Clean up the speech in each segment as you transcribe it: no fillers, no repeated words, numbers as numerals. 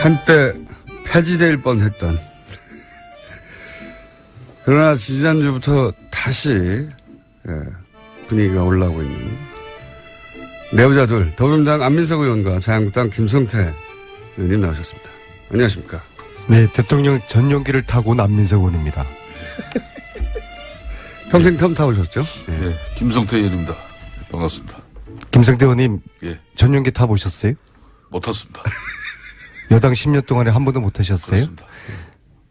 한때 폐지될 뻔했던 그러나 지지난주부터 다시 분위기가 올라오고 있는 내부자들 더불어민주당 안민석 의원과 자유한국당 김성태 의원님 나오셨습니다. 안녕하십니까? 네, 대통령 전용기를 타고 온 안민석 의원입니다. 평생 텀 타보셨죠? 네, 김성태 의원입니다. 반갑습니다. 김성태 의원님, 예, 전용기 타보셨어요? 못 탔습니다. 여당 10년 동안에 한 번도 못 타셨어요? 그렇습니다.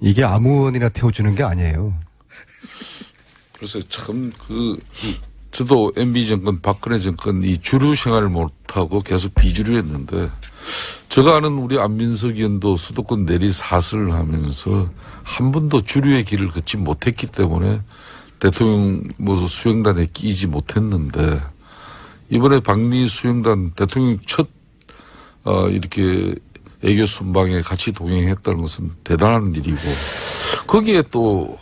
이게 아무 의원이나 태워주는 게 아니에요. 그래서 참 저도 MB 정권, 박근혜 정권 이 주류 생활을 못하고 계속 비주류였는데 제가 아는 우리 안민석 의원도 수도권 내리 사슬을 하면서 한 번도 주류의 길을 걷지 못했기 때문에 대통령 수행단에 끼지 못했는데 이번에 방미 수행단 대통령 첫 이렇게 애교 순방에 같이 동행했다는 것은 대단한 일이고 거기에 또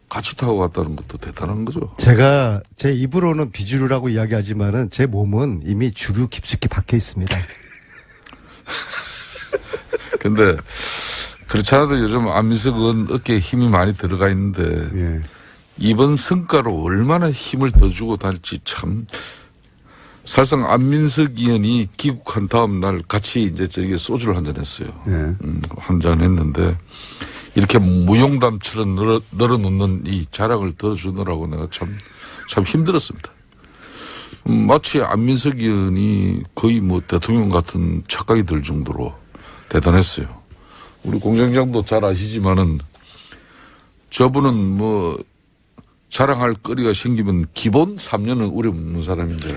같이 타고 갔다는 것도 대단한 거죠. 제가 제 입으로는 비주류라고 이야기하지만은 제 몸은 이미 주류 깊숙이 박혀 있습니다. 근데 그렇지 않아도 요즘 안민석 의원 어깨에 힘이 많이 들어가 있는데 예. 이번 성과로 얼마나 힘을 더 주고 다닐지 참 사실상 안민석 의원이 귀국한 다음 날 같이 이제 저기 소주를 한잔 했어요. 예. 한잔 했는데 이렇게 무용담처럼 널어놓는 이 자랑을 들어주느라고 내가 참 힘들었습니다. 마치 안민석 의원이 거의 대통령 같은 착각이 들 정도로 대단했어요. 우리 공장장도 잘 아시지만은 저분은 자랑할 거리가 생기면 기본 3년은 우려먹는 사람인데.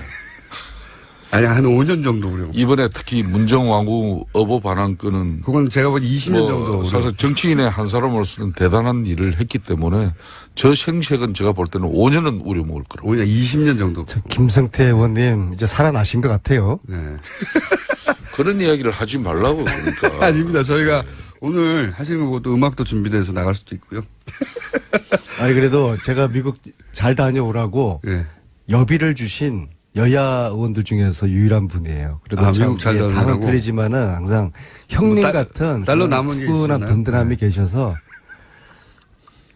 아니, 한 5년 정도 우려. 이번에 특히 문정왕후 어보 반환건은. 그건 제가 본 20년 정도. 사실 정치인의 한 사람으로서는 대단한 일을 했기 때문에 저 생색은 제가 볼 때는 5년은 우려먹을 거라고. 5년, 20년 정도. 김성태 의원님, 이제 살아나신 것 같아요. 네. 그런 이야기를 하지 말라고 그러니까. 아닙니다. 저희가 오늘 하시는 거 보고 또 음악도 준비돼서 나갈 수도 있고요. 아니, 그래도 제가 미국 잘 다녀오라고 네. 여비를 주신 여야 의원들 중에서 유일한 분이에요. 그래도 미국 잘 다녀오라고? 당은 틀리지만은 항상 형님 같은 딸로 남은 게 푸근한 있었나요? 든든함이 계셔서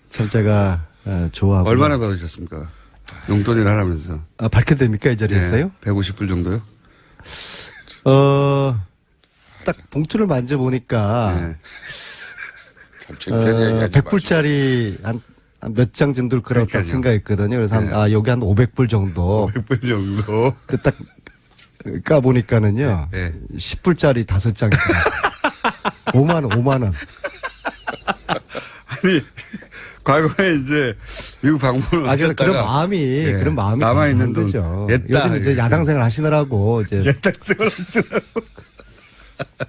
참 제가 좋아하고. 얼마나 받으셨습니까? 용돈을 하라면서. 밝혀도 됩니까? 이 자리에서요? 150불 정도요? 딱 봉투를 만져보니까 네. 참 창피한 이야기 하지 100불짜리 한 몇 장 정도일 거라고 딱 그러니까요. 생각했거든요. 그래서 여기 한 500불 정도. 100불 정도. 딱 까보니까는요. 네. 10불짜리 5장이다. 5만 원. 아니, 과거에 이제 미국 방문을 그래서 하셨다가 그런 마음이 남아있는 감사한 돈. 거죠. 냈다. 요즘 이제 야당 생활 하시느라고 이제 예탁생활 하시더라고.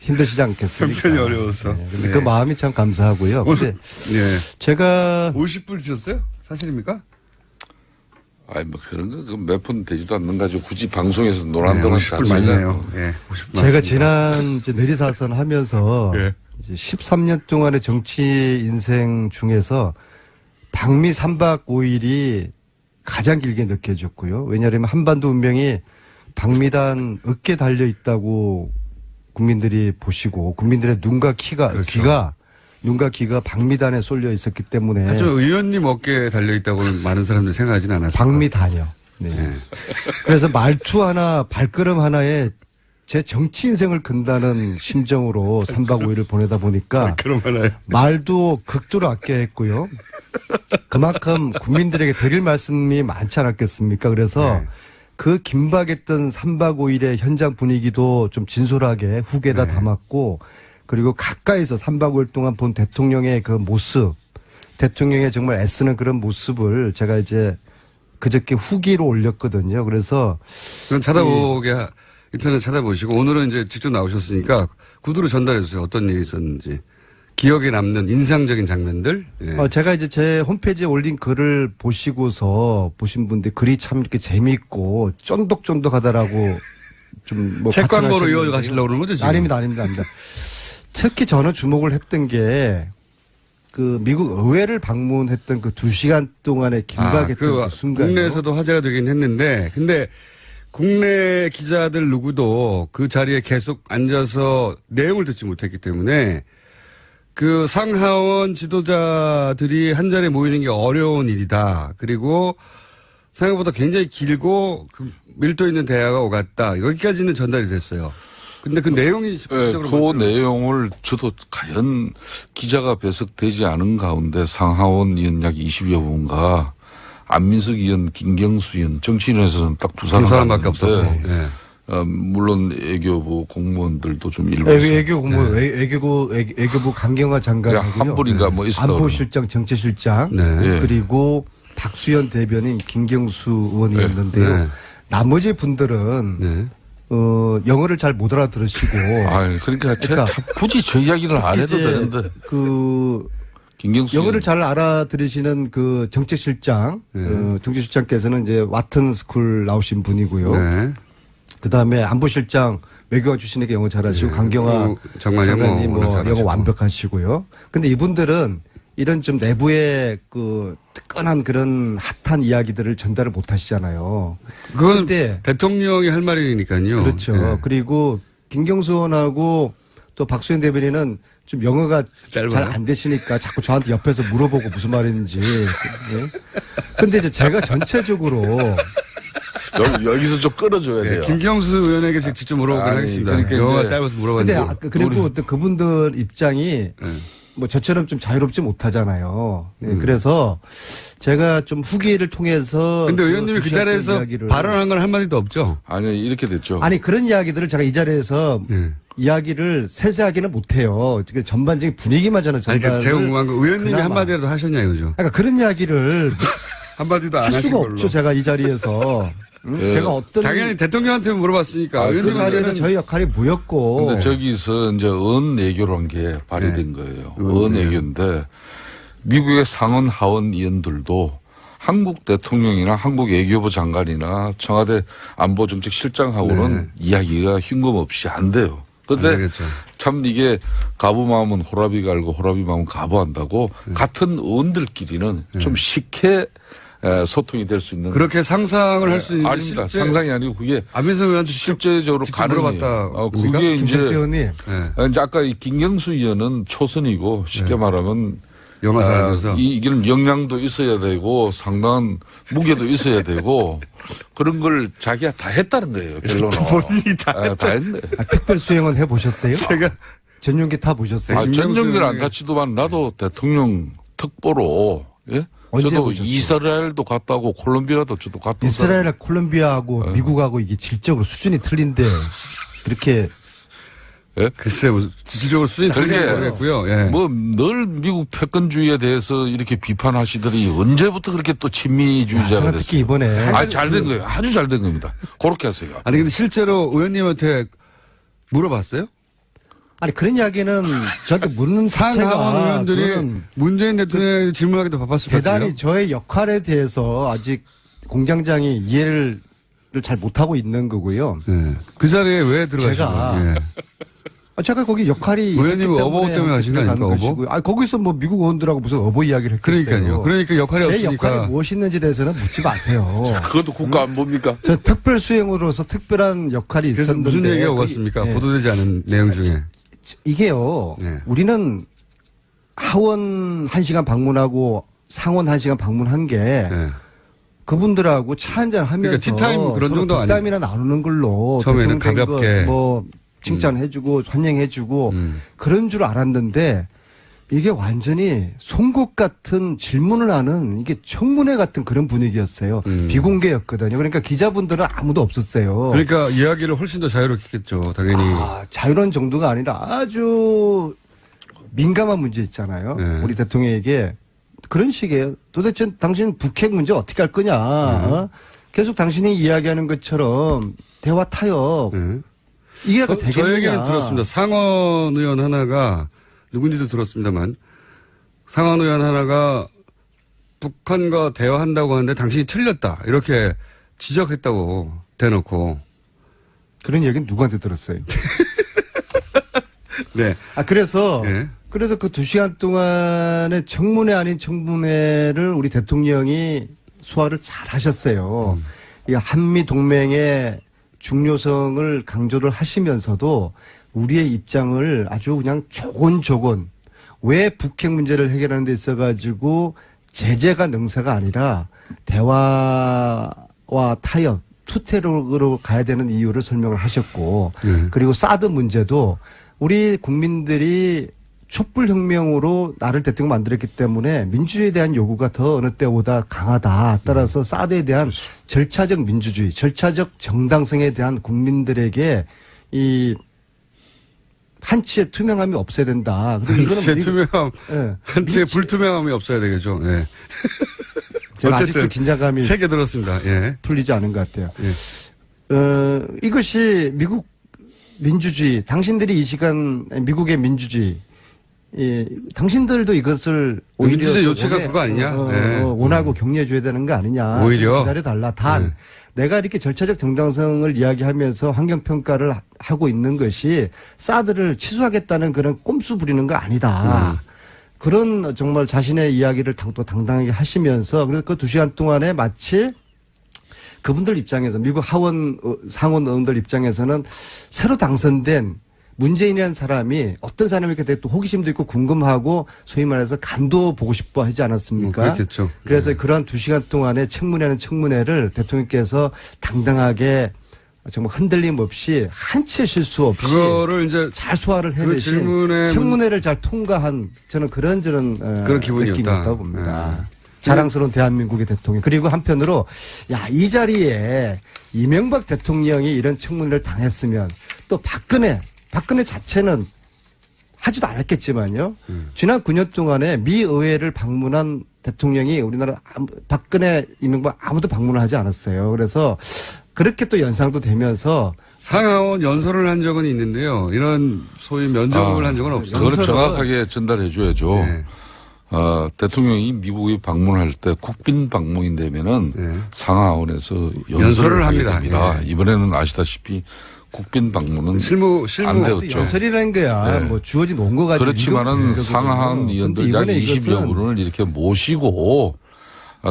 힘드시지 않겠습니까? 형편이 어려워서. 네. 근데 네. 그 마음이 참 감사하고요. 근데 네. 제가 50불 주셨어요? 사실입니까? 아니 그런 거 몇 푼 되지도 않는 가지고 굳이 방송에서 논한다는 50불 맞네요. 예. 50불 제가 맞습니다. 지난 이제 내리사선 하면서 예. 이제 13년 동안의 정치 인생 중에서 방미 3박 5일이 가장 길게 느껴졌고요. 왜냐하면 한반도 운명이 방미단 어깨에 달려 있다고 국민들이 보시고 국민들의 눈과 귀가 방미단에 쏠려 있었기 때문에. 하지만 의원님 어깨에 달려있다고는 많은 사람들이 생각하지는 않았어요. 방미단이요. 네. 네. 그래서 말투 하나, 발걸음 하나에 제 정치 인생을 건다는 심정으로 3박 5일을 보내다 보니까 그럼 하나요? 말도 극도로 아껴야 했고요. 그만큼 국민들에게 드릴 말씀이 많지 않았겠습니까? 그래서 네. 그 긴박했던 3박 5일의 현장 분위기도 좀 진솔하게 후계에다 네. 담았고 그리고 가까이서 3박 5일 동안 본 대통령의 그 모습, 대통령의 정말 애쓰는 그런 모습을 제가 이제 그저께 후기로 올렸거든요. 그래서 그건 인터넷 찾아보시고 오늘은 이제 직접 나오셨으니까 구두로 전달해 주세요. 어떤 일이 있었는지. 기억에 남는 인상적인 장면들. 예. 제가 이제 제 홈페이지에 올린 글을 보시고서 보신 분들 글이 참 이렇게 재미있고 쫀득쫀득하다라고 좀 책 광고로 가칭하시는 이어가시려고 그러는 거죠, 지금? 아닙니다. 특히 저는 주목을 했던 게 그 미국 의회를 방문했던 그 2시간 동안의 긴박했던 그 순간. 국내에서도 화제가 되긴 했는데, 근데 국내 기자들 누구도 그 자리에 계속 앉아서 내용을 듣지 못했기 때문에 그 상하원 지도자들이 한 자리에 모이는 게 어려운 일이다. 그리고 생각보다 굉장히 길고 그 밀도 있는 대화가 오갔다. 여기까지는 전달이 됐어요. 근데 그 내용이 그 내용을 저도 과연 기자가 배석되지 않은 가운데 상하원 의원 약 20여 분과 안민석 의원, 김경수 의원, 정치인에서는 딱 두 사람밖에 사람밖에 없었고. 네. 물론 외교부 공무원들도 좀 일부 외교부 강경화 장관이고요. 한 분인가 뭐 있었다. 안보실장, 정치실장 네. 그리고 박수현 대변인, 김경수 의원이었는데요. 네. 나머지 분들은 네. 영어를 잘 못 알아들으시고. 그러니까 참 굳이 저 이야기를 안 해도 되는데. 김경수 영어를 잘 알아들으시는 그 정책실장, 정책실장께서는 이제 와튼 스쿨 나오신 분이고요. 네. 그 다음에 안보실장 외교관 출신에게 영어 잘하시고 네. 강경화 장관이 뭐 잘하시고. 영어 완벽하시고요. 근데 이분들은 이런 좀 내부의 그 뜨끈한 그런 핫한 이야기들을 전달을 못 하시잖아요. 그건 근데 대통령이 할 말이니까요. 그렇죠. 네. 그리고 김경수 의원하고 또 박수현 대변인은 좀 영어가 짧아요? 잘 안 되시니까 자꾸 저한테 옆에서 물어보고 무슨 말인지. 예. 근데 이제 제가 전체적으로 여기서 좀 끌어줘야 돼요. 김경수 의원에게 직접 물어보긴 아니, 하겠습니다. 그러니까 영어가 이제 짧아서 근데 물어봤는데. 그리고 또 그분들 입장이 뭐 저처럼 좀 자유롭지 못하잖아요. 예, 그래서 제가 좀 후기를 통해서 근데 의원님이 그 자리에서 이야기를 발언한 건 한마디도 없죠? 아니 이렇게 됐죠. 아니 그런 이야기들을 제가 이 자리에서 네. 이야기를 세세하게는 못해요. 전반적인 분위기만 저는 아니, 전달을. 그러니까 제가 궁금한 거 의원님이 그나마. 한마디라도 하셨냐 이거죠? 그러니까 그런 이야기를 한마디도 안 할 하신 수가 걸로. 없죠. 제가 이 자리에서. 예. 제가 어떤 당연히 대통령한테 물어봤으니까. 그 의원님은 자리에서 저희 역할이 뭐였고. 근데 저기서 이제 언외교란 게 발휘된 거예요. 언외교인데 미국의 상원 하원 의원들도 한국 대통령이나 한국 외교부 장관이나 청와대 안보정책실장하고는 이야기가 흉금없이 안 돼요. 안 그런데 되겠죠. 참 이게 가부 마음은 호라비 갈고 호라비 마음은 가부한다고 같은 의원들끼리는 좀 쉽게 소통이 될 수 있는. 그렇게 상상을 할 수 있는 아닙니다. 상상이 아니고 그게 안민석 의원한테 실제적으로 직접 물어봤다. 그게 이제 김석기 의원님. 이제 아까 이 김경수 의원은 초선이고 쉽게 말하면 영어 잘하면서. 이기는 역량도 있어야 되고 상당한 무게도 있어야 되고 그런 걸 자기가 다 했다는 거예요. 결론은. 본인이 다 다 했네. 특별 수행은 해보셨어요? 제가 전용기 타 보셨어요? 김경수 전용기를 안 의원이- 타치도만 나도 대통령 특보로 예? 언제 저도 보셨어요? 이스라엘도 갔다 오고 콜롬비아도 저도 갔다 오고 이스라엘, 콜롬비아하고 미국하고 이게 질적으로 수준이 틀린데 그렇게 글쎄 뭐 지질적으로 수준이 그게 틀린지 모르겠고요. 예. 뭐 늘 미국 패권주의에 대해서 이렇게 비판하시더니 언제부터 그렇게 또 친미주의자가 제가 됐어요? 특히 이번에 잘된 거예요. 아주 잘 된 겁니다. 그렇게 하세요. 아니 근데 실제로 의원님한테 물어봤어요? 아니 그런 이야기는 저한테 묻는 상하원 자체가 의원들이 그거는 문재인 대통령에게 질문하기도 바빴을 것 같아요. 대단히 저의 역할에 대해서 아직 공장장이 이해를 잘 못하고 있는 거고요. 예. 그 자리에 왜 들어가신 제가 거예요? 예. 제가 거기 역할이 있었기 의원님은 때문에 어버 때문에 가신 거 가는 아닙니까, 어버? 것이고요. 거기서 뭐 미국 의원들하고 무슨 어버 이야기를 했겠어요. 그러니까요. 그러니까 역할이 제 없으니까. 역할이 무엇이있는지 대해서는 묻지 마세요. 그것도 국가 안 봅니까? 저 특별 수행으로서 특별한 역할이 그래서 있었는데 무슨 얘기가 오갔습니까? 예. 보도되지 않은 내용 중에. 이게요. 네. 우리는 하원 1시간 방문하고 상원 1시간 방문한 게 예. 그분들하고 차 한잔 하면서 그러니까 티타임 그런 정도 아니에요? 덕담이나 나누는 걸로 처음에는 대통령 된 가볍게. 거 뭐 칭찬해주고 환영해주고 그런 줄 알았는데 이게 완전히 송곳 같은 질문을 하는 이게 청문회 같은 그런 분위기였어요. 비공개였거든요. 그러니까 기자분들은 아무도 없었어요. 그러니까 이야기를 훨씬 더 자유롭게 했겠죠. 당연히. 자유로운 정도가 아니라 아주 민감한 문제 있잖아요. 네. 우리 대통령에게 그런 식이에요. 도대체 당신 북핵 문제 어떻게 할 거냐. 어? 계속 당신이 이야기하는 것처럼 대화 타협. 예. 이게 저 되겠느냐. 얘기는 들었습니다. 상원 의원 하나가 누군지도 들었습니다만 상원 의원 하나가 북한과 대화한다고 하는데 당신이 틀렸다. 이렇게 지적했다고 대놓고. 그런 얘기는 누구한테 들었어요? 네. 그래서 예. 그 2시간 동안의 청문회 아닌 청문회를 우리 대통령이 소화를 잘 하셨어요. 이 한미 동맹의 중요성을 강조를 하시면서도 우리의 입장을 아주 그냥 조곤조곤 왜 북핵 문제를 해결하는 데 있어가지고 제재가 능사가 아니라 대화와 타협, 투태력으로 가야 되는 이유를 설명을 하셨고 그리고 사드 문제도 우리 국민들이 촛불혁명으로 나를 대통령 만들었기 때문에 민주주의에 대한 요구가 더 어느 때보다 강하다. 따라서 사드에 대한 절차적 민주주의, 절차적 정당성에 대한 국민들에게 이 한치의 투명함이 없어야 된다. 한치의 투명함, 예. 한치의 불투명함이 없어야 되겠죠. 예. 제가 아직도 어쨌든 긴장감이 세게 들었습니다. 예. 풀리지 않은 것 같아요. 예. 이것이 미국 민주주의, 당신들이 이 시간 미국의 민주주의, 예, 당신들도 이것을 오히려 민주주의 요체가 그거 아니냐? 네. 원하고 격려해줘야 되는 거 아니냐? 오히려 기다려달라. 단 내가 이렇게 절차적 정당성을 이야기하면서 환경평가를 하고 있는 것이 사드를 취소하겠다는 그런 꼼수 부리는 거 아니다. 그런 정말 자신의 이야기를 또 당당하게 하시면서 그래서 그 2시간 동안에 마치 그분들 입장에서 미국 하원 상원 의원들 입장에서는 새로 당선된 문재인이라는 사람이 어떤 사람이 이렇게 또 호기심도 있고 궁금하고 소위 말해서 간도 보고 싶어 하지 않았습니까? 그렇겠죠. 그래서 그러한 2시간 동안에 청문회는 청문회를 대통령께서 당당하게 정말 흔들림 없이 한치의 실수 없이 그거를 이제 잘 소화를 해내신 청문회를 잘 통과한 저는 그런 그런 기분이었다. 느낌이었다고 봅니다. 자랑스러운 대한민국의 대통령. 그리고 한편으로 야, 이 자리에 이명박 대통령이 이런 청문회를 당했으면 또 박근혜 자체는 하지도 않았겠지만요. 지난 9년 동안에 미 의회를 방문한 대통령이 우리나라 박근혜, 이명박 아무도 방문을 하지 않았어요. 그래서 그렇게 또 연상도 되면서 상하원 연설을 한 적은 있는데요. 이런 소위 면접을 한 적은 없어요. 그거를 정확하게 전달해 줘야죠. 네. 대통령이 미국에 방문할 때 국빈 방문이 되면은 네. 상하원에서 연설을 하게 됩니다. 네. 이번에는 아시다시피 국빈 방문은 실무 안 되었죠. 연설이라는 거야. 네. 뭐 주어진 원고 가지고 그렇지만은 상하원 의원들 약 20여 분을 이렇게 모시고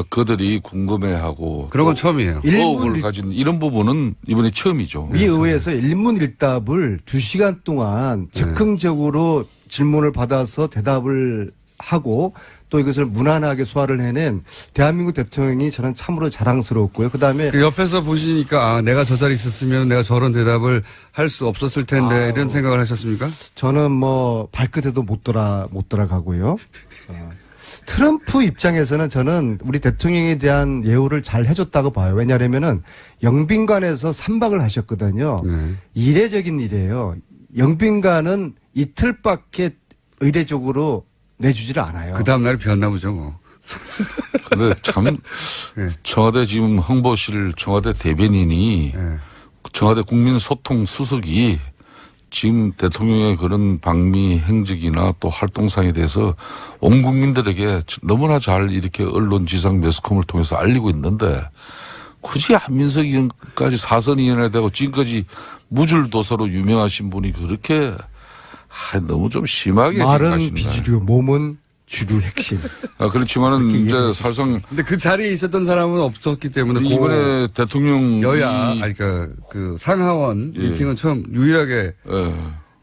그들이 궁금해하고 그런 건 처음이에요. 의혹을 가진 이런 부분은 이번에 처음이죠. 미 의회에서 일문일답을 2시간 동안 즉흥적으로 질문을 받아서 대답을 하고 또 이것을 무난하게 소화를 해낸 대한민국 대통령이 저는 참으로 자랑스러웠고요. 그다음에 그 옆에서 보시니까 내가 저 자리에 있었으면 내가 저런 대답을 할 수 없었을 텐데 이런 생각을 하셨습니까? 저는 뭐 발끝에도 못 돌아가고요. 트럼프 입장에서는 저는 우리 대통령에 대한 예우를 잘 해줬다고 봐요. 왜냐하면은 영빈관에서 3박을 하셨거든요. 이례적인 일이에요. 영빈관은 이틀밖에 의례적으로 내주지를 않아요. 그 다음날에 비었나 보죠, 뭐. 근데 참, 청와대 지금 홍보실 청와대 대변인이 청와대 국민소통 수석이 지금 대통령의 그런 방미 행적이나 또 활동상에 대해서 온 국민들에게 너무나 잘 이렇게 언론 지상 매스컴을 통해서 알리고 있는데 굳이 안민석 의원까지 사선위원회 되고 지금까지 무줄도사로 유명하신 분이 그렇게 너무 좀 심하게 말은 비주류, 몸은 주류 핵심. 그렇지만은 이제 사실상. 근데 그 자리에 있었던 사람은 없었기 때문에 이번에 대통령 여야, 그러니까 그 상하원 미팅은 처음 유일하게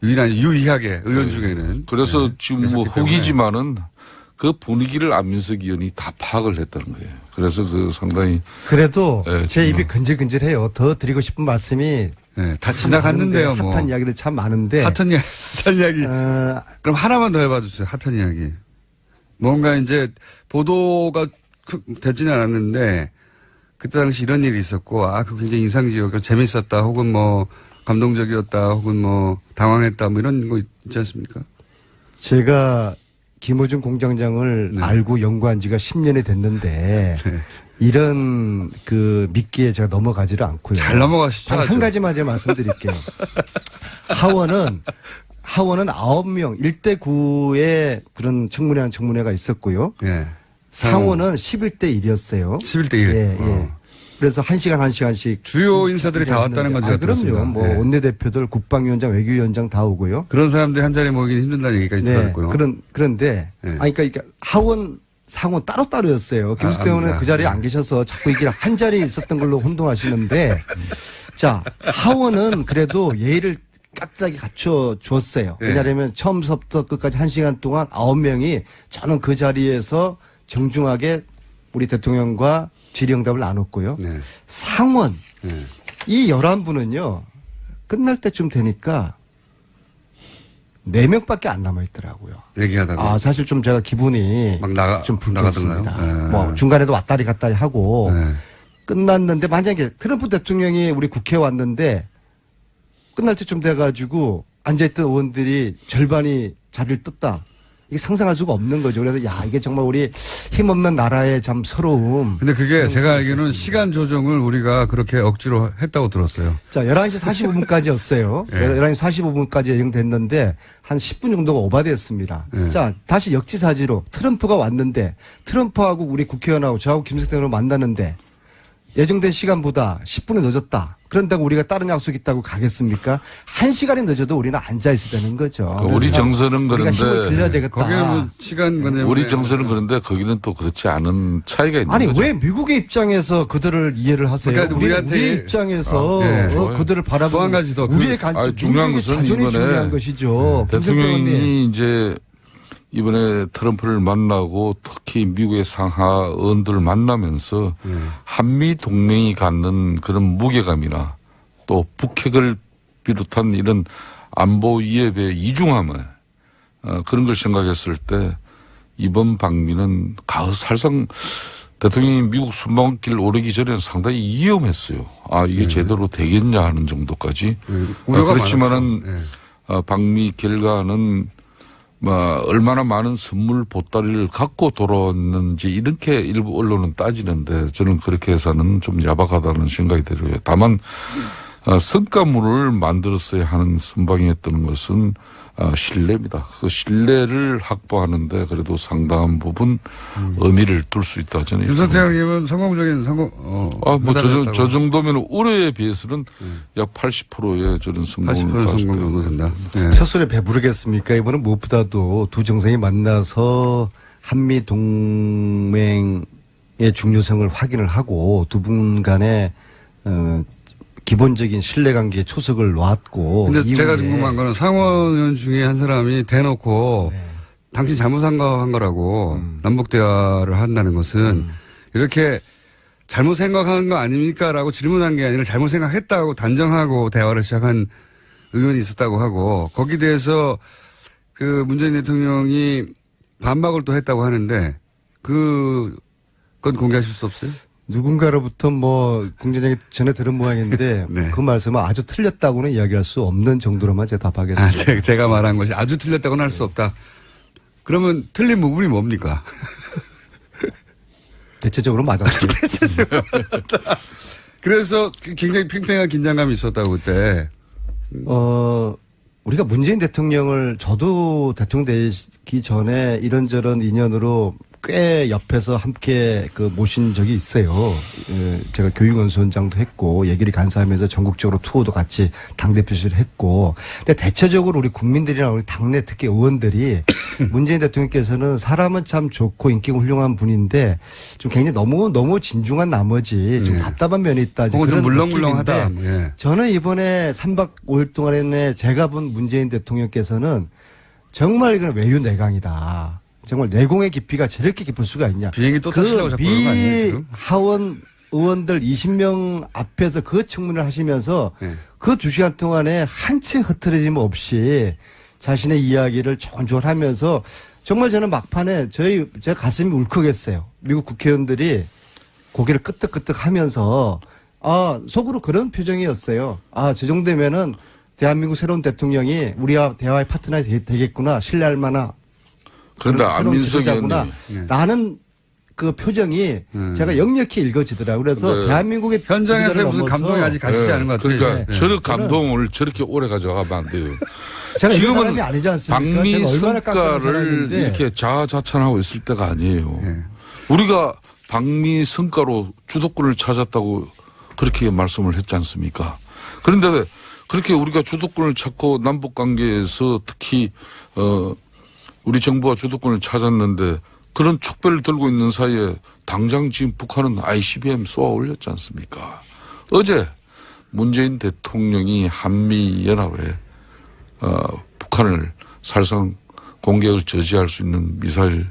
유의하게 의원 중에는. 그래서 지금 뭐 혹이지만은 그 분위기를 안민석 의원이 다 파악을 했다는 거예요. 그래서 그 상당히. 그래도 제 입이 근질근질해요. 더 드리고 싶은 말씀이. 네, 다 지나갔는데요, 뭐. 핫한 이야기들 참 많은데. 핫한 이야기. 그럼 하나만 더 해봐 주세요. 핫한 이야기. 뭔가 이제 보도가 되지는 않았는데 그때 당시 이런 일이 있었고 그거 굉장히 인상적이었고 재밌었다 혹은 뭐 감동적이었다 혹은 뭐 당황했다 뭐 이런 거 있지 않습니까? 제가 김어준 공장장을 알고 연구한 지가 10년이 됐는데 이런 그 미끼에 제가 넘어가지를 않고요. 잘 넘어가시죠. 단 한 가지만 제가 말씀드릴게요. 하원은 9명 1대9의 그런 청문회가 있었고요. 상원은 11대 1이었어요. 11대 1. 예. 그래서 1시간씩 주요 인사들이 다 왔다는 건 제가 들었습니다. 그럼요. 뭐 원내대표들, 국방위원장, 외교위원장 다 오고요. 그런 사람들이 한 자리에 모이기는 힘든다는 얘기까지 들었고요. 그런데 그러니까 하원 상원 따로따로였어요. 김수태 의원은 그 자리에 안 계셔서 자꾸 이게 한 자리에 있었던 걸로 혼동하시는데 자, 하원은 그래도 예의를 깍딱하게 갖춰 주었어요. 네. 왜냐하면 처음부터 끝까지 1시간 동안 9명이 저는 그 자리에서 정중하게 우리 대통령과 질의응답을 나눴고요. 네. 상원 네. 이 11분은요. 끝날 때쯤 되니까 4명밖에 안 남아있더라고요. 얘기하다가. 사실 좀 제가 기분이 막 좀 불쾌했습니다. 나가던가요? 네. 뭐 중간에도 왔다리 갔다리 하고 네. 끝났는데 만약에 트럼프 대통령이 우리 국회에 왔는데 끝날 때쯤 돼가지고 앉아있던 의원들이 절반이 자리를 떴다. 이게 상상할 수가 없는 거죠. 그래서 야 이게 정말 우리 힘없는 나라의 참 서러움. 근데 그게 제가 알기로는 시간 조정을 우리가 그렇게 억지로 했다고 들었어요. 자 11시 45분까지였어요. 예. 11시 45분까지 예정됐는데 한 10분 정도가 오바됐습니다. 예. 자 다시 역지사지로 트럼프가 왔는데 트럼프하고 우리 국회의원하고 저하고 김석태 의원을 만나는데 예정된 시간보다 10분이 늦었다. 그런다고 우리가 다른 약속 있다고 가겠습니까? 1시간이 늦어도 우리는 앉아 있어야 되는 거죠. 우리 정서는 우리가 힘을 그런데 빌려야 되겠다. 거기는 뭐 시간 관념. 우리 정서는 그런데 거기는 또 그렇지 않은 차이가 있는 아니 거죠. 왜 미국의 입장에서 그들을 이해를 하세요? 그러니까 우리한테 우리의 입장에서 네. 그들을 또 한 바라보는 가지 더 우리의 중요한 민족의 것은 자존이 이번에 중요한 것이죠. 대통령이 이제 이번에 트럼프를 만나고 특히 미국의 상하 의원들을 만나면서 한미 동맹이 갖는 그런 무게감이나 또 북핵을 비롯한 이런 안보 위협의 이중함을 그런 걸 생각했을 때 이번 방미는 사실상 대통령이 미국 순방길 오르기 전에는 상당히 위험했어요. 이게 제대로 되겠냐 하는 정도까지. 우려가 그렇지만은 많았죠. 방미 결과는 얼마나 많은 선물 보따리를 갖고 돌아왔는지 이렇게 일부 언론은 따지는데 저는 그렇게 해서는 좀 야박하다는 생각이 들어요. 다만 성과물을 만들었어야 하는 순방이었던 것은 신뢰입니다. 그 신뢰를 확보하는데 그래도 상당한 부분 의미를 둘 수 있다 저는. 김성태 형님은 성공적인 저 정도면 올해에 비해서는 약 80%의 저런 성공을 80% 가졌다. 성공 정도 된다. 네. 첫 술에 배부르겠습니까? 이번엔 무엇보다도 두 정상이 만나서 한미 동맹의 중요성을 확인을 하고 두 분 간의 기본적인 신뢰관계에 초석을 놨고. 근데 제가 궁금한 거는 상원 의원 중에 한 사람이 대놓고 당신 잘못 생각한 거라고 남북 대화를 한다는 것은 이렇게 잘못 생각한 거 아닙니까? 라고 질문한 게 아니라 잘못 생각했다고 단정하고 대화를 시작한 의원이 있었다고 하고 거기에 대해서 그 문재인 대통령이 반박을 또 했다고 하는데 그건 공개하실 수 없어요? 누군가로부터 공전장이 전에 들은 모양인데 네. 그 말씀은 아주 틀렸다고는 이야기할 수 없는 정도로만 제가 답하겠습니다. 제가 말한 것이 아주 틀렸다고는 할 수 없다. 그러면 틀린 부분이 뭡니까? 대체적으로 맞았어요. 그래서 굉장히 팽팽한 긴장감이 있었다고 그때. 우리가 문재인 대통령을 저도 대통령 되기 전에 이런저런 인연으로 꽤 옆에서 함께 모신 적이 있어요. 제가 교육원수원장도 했고 얘기를 간사하면서 전국적으로 투어도 같이 당대표실을 했고. 근데 대체적으로 우리 국민들이나 우리 당내 특히 의원들이 문재인 대통령께서는 사람은 참 좋고 인기가 훌륭한 분인데 좀 굉장히 너무 진중한 나머지 좀 답답한 면이 있다. 혹은 좀 그런 물렁물렁하다. 느낌인데 예. 저는 이번에 3박 5일 동안에 제가 본 문재인 대통령께서는 정말 이건 외유내강이다. 정말 내공의 깊이가 저렇게 깊을 수가 있냐. 비행기 또 타시려고 자꾸 그런 거 아니에요, 지금? 하원 의원들 20명 앞에서 그 청문을 하시면서 네. 그 2시간 동안에 한층 흐트러짐 없이 자신의 이야기를 조곤조곤 하면서 정말 저는 막판에 제 가슴이 울컥했어요. 미국 국회의원들이 고개를 끄덕끄덕 하면서 속으로 그런 표정이었어요. 저 정도면은 대한민국 새로운 대통령이 우리와 대화의 파트너가 되겠구나. 신뢰할 만한 그런데 새로운 안민석 지도자구나. 의원님. 라는 그 표정이 제가 역력히 읽어지더라고요. 그래서 네. 대한민국의 현장에서 지도자를 무슨 넘어서 감동이 아직 가시지 않은 것 같아요. 그러니까 네. 저런 감동을 저렇게 오래 가져가면 안 돼요. 제가 이런 지금은 사람이 아니지 않습니까? 방미 제가 얼마나 깜깜한 성과를 사람인데. 이렇게 자아자찬하고 있을 때가 아니에요. 네. 우리가 방미 성과로 주도권을 찾았다고 그렇게 말씀을 했지 않습니까? 그런데 그렇게 우리가 주도권을 찾고 남북 관계에서 특히 우리 정부가 주도권을 찾았는데 그런 촉배를 들고 있는 사이에 당장 지금 북한은 ICBM 쏘아 올렸지 않습니까? 어제 문재인 대통령이 한미연합에 북한을 사실상 공격을 저지할 수 있는 미사일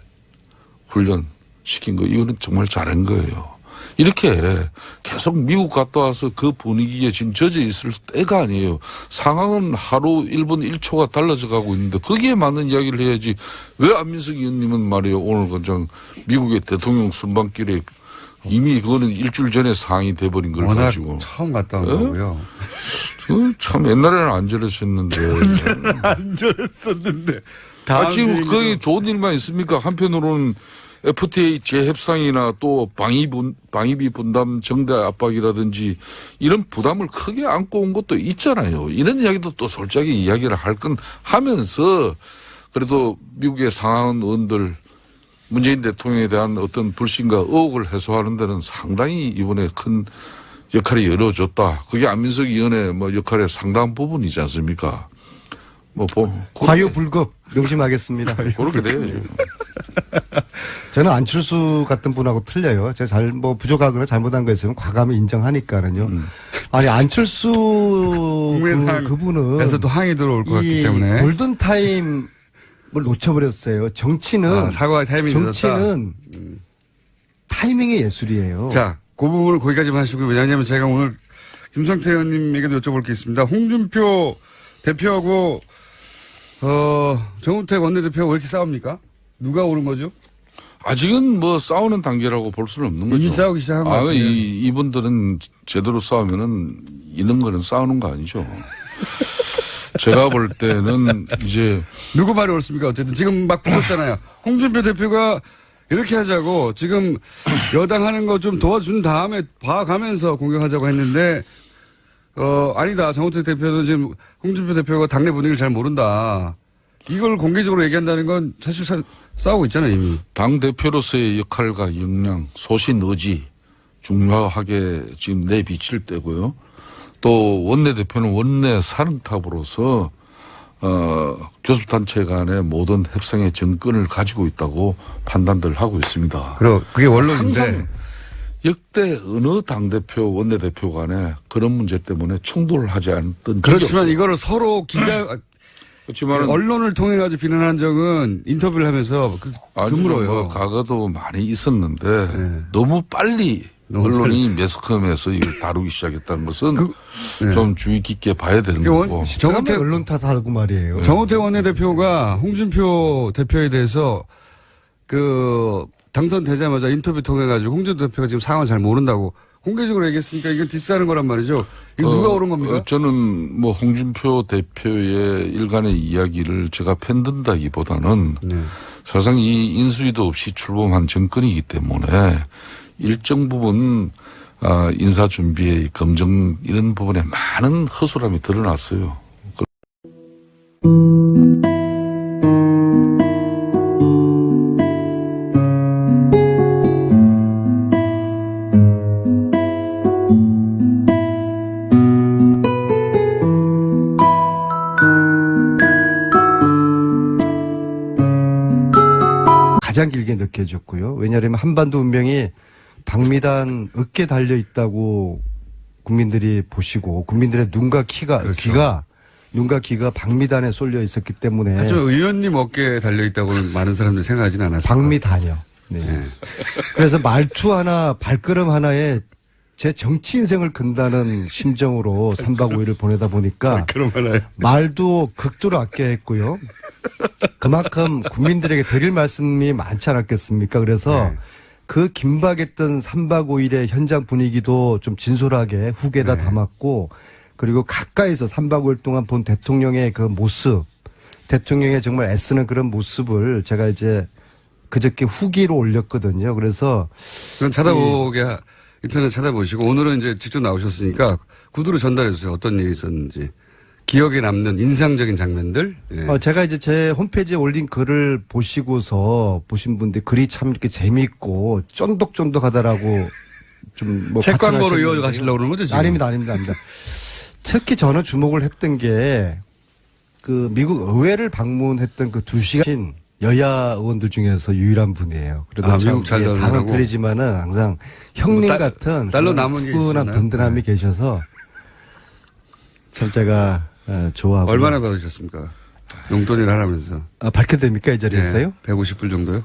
훈련 시킨 거 이거는 정말 잘한 거예요. 이렇게 계속 미국 갔다 와서 그 분위기에 지금 젖어 있을 때가 아니에요. 상황은 하루 1분 1초가 달라져 가고 있는데 거기에 맞는 이야기를 해야지. 왜 안민석 의원님은 말이에요. 오늘 그냥 미국의 대통령 순방길에 이미 그거는 일주일 전에 상황이 돼버린 걸 워낙 가지고. 처음 갔다 온 거고요. 참 옛날에는 안 저랬었는데. 안 저랬었는데. 지금 거의 좋은 일만 있습니까? 한편으로는 FTA 재협상이나 또 방위비 분담 정대 압박이라든지 이런 부담을 크게 안고 온 것도 있잖아요. 이런 이야기도 또 솔직하게 이야기를 할 건 하면서 그래도 미국의 상하원 의원들 문재인 대통령에 대한 어떤 불신과 의혹을 해소하는 데는 상당히 이번에 큰 역할이 이루어졌다. 그게 안민석 의원의 역할의 상당한 부분이지 않습니까? 과유불급 명심하겠습니다. 그렇게 돼야죠. 저는 안철수 같은 분하고 틀려요. 제가 부족하거나 잘못한 거 있으면 과감히 인정하니까는요. 아니, 안철수 그분은 에서도 항의 들어올 것 같기 때문에. 골든타임을 놓쳐버렸어요. 정치는. 사과 타이밍이 정치는 타이밍의 예술이에요. 자, 그 부분을 거기까지만 하시고요. 왜냐하면 제가 오늘 김성태 의원님에게도 여쭤볼 게 있습니다. 홍준표 대표하고 정우택 원내대표가 왜 이렇게 싸웁니까? 누가 오른 거죠? 아직은 싸우는 단계라고 볼 수는 없는 거죠. 이미 싸우기 시작한 거 같아요. 이분들은 제대로 싸우면은 이런 거는 싸우는 거 아니죠. 제가 볼 때는 이제 누구 말이 옳습니까? 어쨌든 지금 막 붙었잖아요. 홍준표 대표가 이렇게 하자고 지금 여당 하는 거 좀 도와준 다음에 봐가면서 공격하자고 했는데 아니다. 정우택 대표는 지금 홍준표 대표가 당내 분위기를 잘 모른다. 이걸 공개적으로 얘기한다는 건 사실 싸우고 있잖아요, 이미. 당대표로서의 역할과 역량, 소신, 의지 중요하게 지금 내비칠 때고요. 또 원내대표는 원내 사령탑으로서 교섭단체 간의 모든 협상의 정권을 가지고 있다고 판단들 하고 있습니다. 그리고 그게 원론인데. 항상 역대 어느 당대표, 원내대표 간에 그런 문제 때문에 충돌을 하지 않았던 그렇지만 적이 이거를 서로 그렇지만 언론을 통해 가지고 비난한 적은 인터뷰를 하면서 드물어요. 과거도 많이 있었는데 너무 빨리 언론이 매스컴에서 이걸 다루기 시작했다는 것은 좀 주의 깊게 봐야 되는 거고. 정우택 언론 탓하고 말이에요. 정우택 원내대표가 홍준표 대표에 대해서 당선되자마자 인터뷰 통해 가지고 홍준표 대표가 지금 상황을 잘 모른다고 공개적으로 얘기했으니까 이건 디스하는 거란 말이죠. 이거 누가 옳은 겁니까? 저는 홍준표 대표의 일간의 이야기를 제가 편든다기보다는 사실상 이 인수위도 없이 출범한 정권이기 때문에 일정 부분 인사 준비에 검증 이런 부분에 많은 허술함이 드러났어요. 가장 길게 느껴졌고요. 왜냐하면 한반도 운명이 방미단 어깨에 달려 있다고 국민들이 보시고 국민들의 눈과 귀가 방미단에 쏠려 있었기 때문에. 하지만 의원님 어깨에 달려 있다고는 많은 사람들이 생각하지는 않았어요. 방미단이요. 네. 그래서 말투 하나, 발걸음 하나에 제 정치 인생을 건다는 심정으로 3박 5일을 보내다 보니까 말도 극도로 아껴야 했고요. 그만큼 국민들에게 드릴 말씀이 많지 않았겠습니까? 그래서 그 긴박했던 3박 5일의 현장 분위기도 좀 진솔하게 후계에다 담았고, 그리고 가까이서 3박 5일 동안 본 대통령의 그 모습, 대통령의 정말 애쓰는 그런 모습을 제가 이제 그저께 후기로 올렸거든요. 그래서 그건 인터넷 찾아보시고 오늘은 이제 직접 나오셨으니까 구두로 전달해 주세요. 어떤 일이 있었는지. 기억에 남는 인상적인 장면들. 제가 이제 제 홈페이지에 올린 글을 보시고서 보신 분들 글이 참 이렇게 재미있고 쫀득쫀득하다라고 좀 책 광고로 이어 가시려고 그러는 거죠, 지금? 아닙니다. 특히 저는 주목을 했던 게 그 미국 의회를 방문했던 그 2시간 여야 의원들 중에서 유일한 분이에요. 그래도 아, 참 미국 잘 당은 다니라고? 틀리지만은 항상 형님 뭐 같은 딸로 그런 남은 게 푸근한 있으시나요? 든든함이 네. 계셔서 참 제가 좋아하고. 얼마나 받으셨습니까? 용돈을 하라면서. 아, 밝혀도 됩니까 이 자리에서요? 150불 정도요?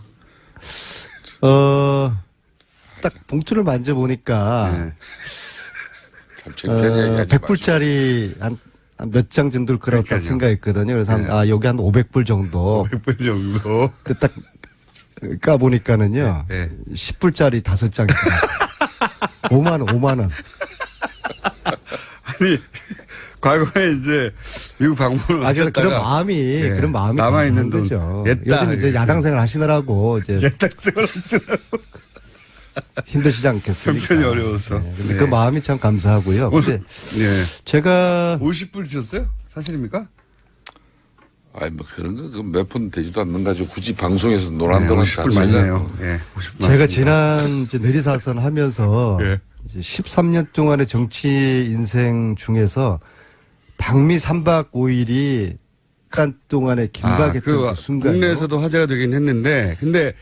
딱 봉투를 만져보니까 네. 참 창피한 얘기 하지 100불짜리 한 몇 장 정도일 거라고 딱 그러니까요. 생각했거든요. 그래서 네. 여기 한 500불 정도. 100불 정도. 그 딱 까보니까는요. 네. 10불짜리 5장. 5만 원. 아니, 과거에 이제 미국 방문을 그래서 하셨다가 그런 마음이 남아있는 감사한 돈. 거죠. 옛다. 요즘 이제 야당 생활 하시느라고 이제 예탁생활 하시더라고. 힘드시지 않겠습니까? 형편이 어려워서. 네. 근데 네. 그 마음이 참 감사하고요. 근데 예. 제가 50불 주셨어요? 사실입니까? 아니 뭐 그런 거 몇 푼 되지도 않는 가지고 굳이 방송에서 노란도란 50불 맞네요. 예. 50불 제가 맞습니다. 지난 이제 내리사선 하면서 예. 이제 13년 동안의 정치 인생 중에서 방미 3박 5일이 간 동안에 긴박했던 그 순간. 국내에서도 화제가 되긴 했는데, 근데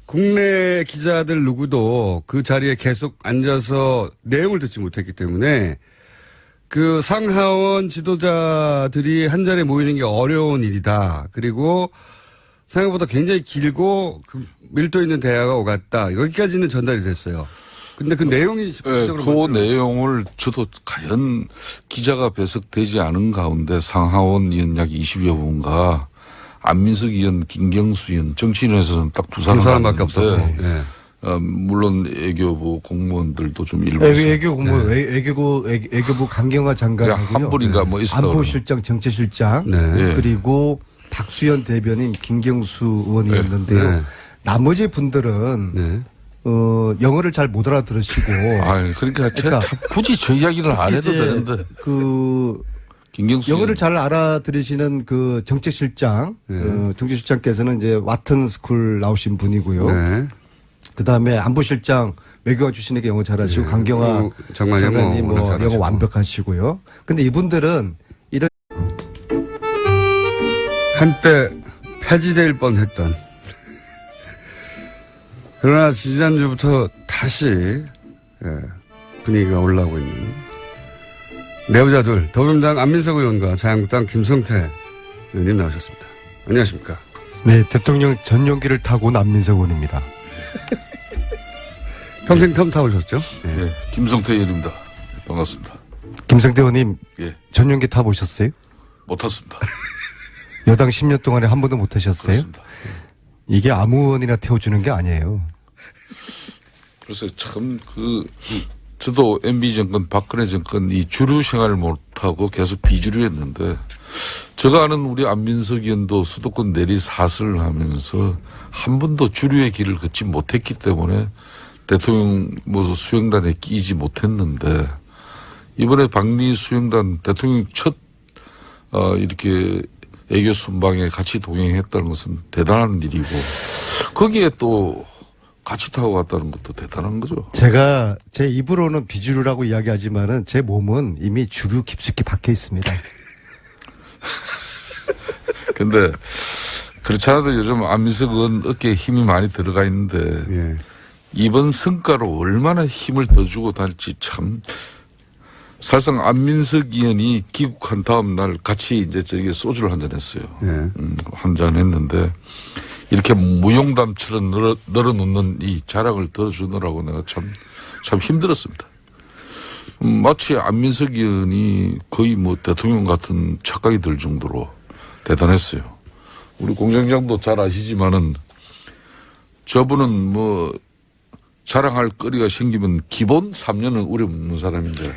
국내 기자들 누구도 그 자리에 계속 앉아서 내용을 듣지 못했기 때문에 그 상하원 지도자들이 한 자리에 모이는 게 어려운 일이다. 그리고 생각보다 굉장히 길고 그 밀도 있는 대화가 오갔다. 여기까지는 전달이 됐어요. 근데 그 내용이 네, 실질적으로 그 뭐죠? 내용을 저도 과연 기자가 배석되지 않은 가운데 상하원 의원 약 20여 분과 안민석 의원, 김경수 의원, 정치인에서는 딱 두 두 사람밖에 사람밖에 없었고. 예. 물론 애교부 공무원들도 좀 일부 외교부 강경화 장관하고요. 한 분인가 뭐 있었다고 안보실장, 정치실장, 네. 예. 그리고 박수현 대변인 김경수 의원이었는데요. 네. 나머지 분들은 네. 영어를 잘 못 알아들으시고 그러니까 그러니까 참 굳이 저 이야기를 안 해도 이제 되는데 그 김경수 영어를 의원. 잘 알아들으시는 그 정책실장, 정책실장께서는 이제 와튼 스쿨 나오신 분이고요. 네. 그 다음에 안보실장 외교관 출신에게 영어 잘하시고 강경화 장관님 장관님 뭐 워낙 영어 잘하시고. 완벽하시고요. 근데 이분들은 이런 한때 폐지될 뻔했던 그러나 지난주부터 다시 분위기가 올라오고 있는 내부자들 더불어민주당 안민석 의원과 자유한국당 김성태 의원님 나오셨습니다. 안녕하십니까? 네 대통령 전용기를 타고 온 안민석 의원입니다. 평생 텀 타보셨죠? 네. 예, 김성태 의원입니다. 반갑습니다. 김성태 의원님 예, 전용기 타보셨어요? 못 탔습니다. 여당 10년 동안에 한 번도 못 타셨어요? 그렇습니다. 이게 아무 의원이나 태워주는 게 아니에요. 그래서 참 저도 MB 정권, 박근혜 정권 이 주류 생활을 못하고 계속 비주류였는데 제가 아는 우리 안민석 의원도 수도권 내리 사슬을 하면서 한 번도 주류의 길을 걷지 못했기 때문에 대통령 수행단에 끼지 못했는데 이번에 방미 수행단 대통령 첫 이렇게 애교 순방에 같이 동행했다는 것은 대단한 일이고 거기에 또 같이 타고 갔다는 것도 대단한 거죠. 제가 제 입으로는 비주류라고 이야기하지만은 제 몸은 이미 주류 깊숙이 박혀 있습니다. 근데 그렇지 않아도 요즘 안민석 의원 어깨에 힘이 많이 들어가 있는데 예. 이번 성과로 얼마나 힘을 더 주고 다닐지 참 사실상 안민석 의원이 귀국한 다음 날 같이 이제 저기 소주를 한잔 했어요. 예. 한잔 했는데 이렇게 무용담처럼 널어놓는 이 자랑을 들어주느라고 내가 참 힘들었습니다. 마치 안민석 의원이 거의 뭐 대통령 같은 착각이 들 정도로 대단했어요. 우리 공장장도 잘 아시지만은 저분은 뭐 자랑할 거리가 생기면 기본 3년은 우려먹는 사람인데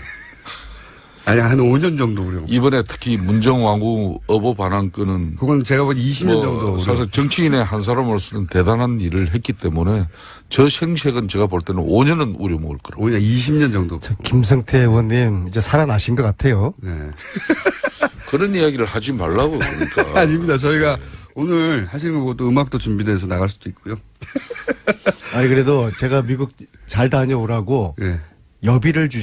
아니 한 5년 정도 우려. 이번에 특히 문정왕후 어보 반환건은 그건 제가 본 20년 정도. 사실 정치인의 한 사람으로서는 대단한 일을 했기 때문에 저 생색은 제가 볼 때는 5년은 우려먹을 거라고. 5년, 20년 정도. 김성태 의원님 이제 살아나신 것 같아요. 네. 그런 이야기를 하지 말라고 그러니까. 아닙니다. 저희가 오늘 하시는 것도 음악도 준비돼서 나갈 수도 있고요. 아니 그래도 제가 미국 잘 다녀오라고 네. 여비를 주시